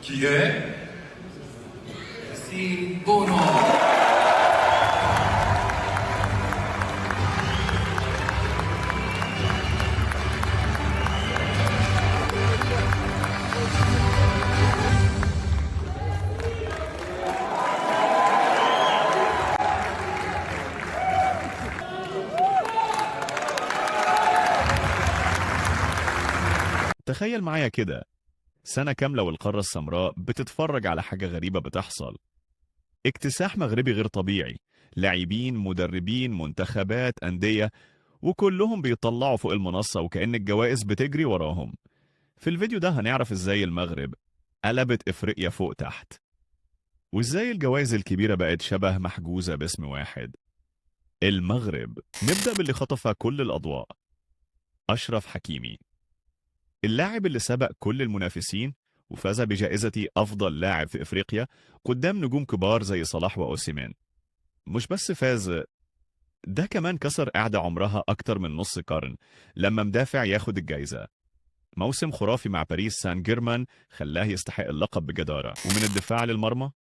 기회 시보노. تخيل معايا كده سنة كاملة والقارة السمراء بتتفرج على حاجة غريبة بتحصل. اكتساح مغربي غير طبيعي، لاعبين، مدربين، منتخبات، أندية، وكلهم بيطلعوا فوق المنصة وكأن الجوائز بتجري وراهم. في الفيديو ده هنعرف ازاي المغرب قلبت افريقيا فوق تحت، وازاي الجوائز الكبيرة بقت شبه محجوزة باسم واحد، المغرب. نبدأ باللي خطف كل الأضواء، أشرف حكيمي، اللاعب اللي سبق كل المنافسين وفاز بجائزة أفضل لاعب في إفريقيا قدام نجوم كبار زي صلاح وأوسيمان. مش بس فاز، ده كمان كسر قاعدة عمرها أكتر من نص قرن لما مدافع ياخد الجائزة. موسم خرافي مع باريس سان جيرمان خلاه يستحق اللقب بجدارة. ومن الدفاع للمرمى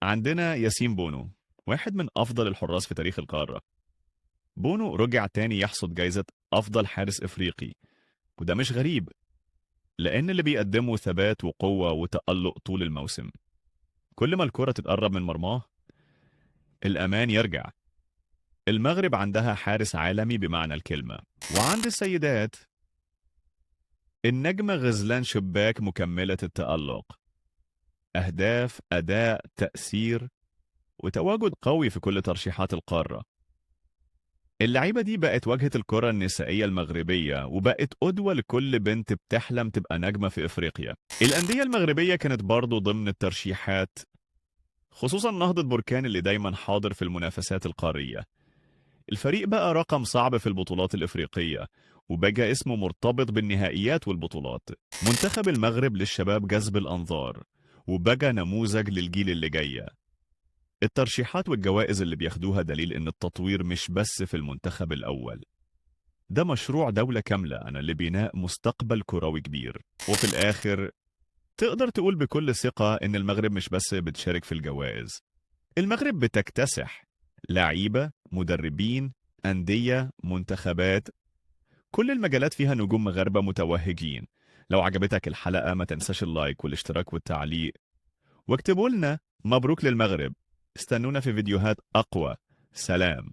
عندنا ياسين بونو، واحد من أفضل الحراس في تاريخ القارة. بونو رجع تاني يحصد جائزة أفضل حارس إفريقي، وده مش غريب لأن اللي بيقدمه ثبات وقوة وتألق طول الموسم. كل ما الكرة تتقرب من مرماه الأمان يرجع. المغرب عندها حارس عالمي بمعنى الكلمة. وعند السيدات النجمة غزلان شباك مكملة التألق، أهداف، أداء، تأثير، وتواجد قوي في كل ترشيحات القارة. اللعيبة دي بقت واجهة الكرة النسائية المغربية، وبقت قدوة لكل بنت بتحلم تبقى نجمة في إفريقيا. الأندية المغربية كانت برضو ضمن الترشيحات، خصوصا نهضة بركان اللي دايما حاضر في المنافسات القارية. الفريق بقى رقم صعب في البطولات الإفريقية، وبقى اسمه مرتبط بالنهائيات والبطولات. منتخب المغرب للشباب جذب الأنظار، وبقى نموذج للجيل اللي جاي. الترشيحات والجوائز اللي بياخدوها دليل إن التطوير مش بس في المنتخب الأول، ده مشروع دولة كاملة أنا لبناء مستقبل كروي كبير. وفي الآخر تقدر تقول بكل ثقة إن المغرب مش بس بتشارك في الجوائز، المغرب بتكتسح لعيبة، مدربين، أندية، منتخبات، كل المجالات فيها نجوم مغاربة متوهجين. لو عجبتك الحلقة ما تنساش اللايك والاشتراك والتعليق، واكتبوا لنا مبروك للمغرب. استنونا في فيديوهات أقوى. سلام.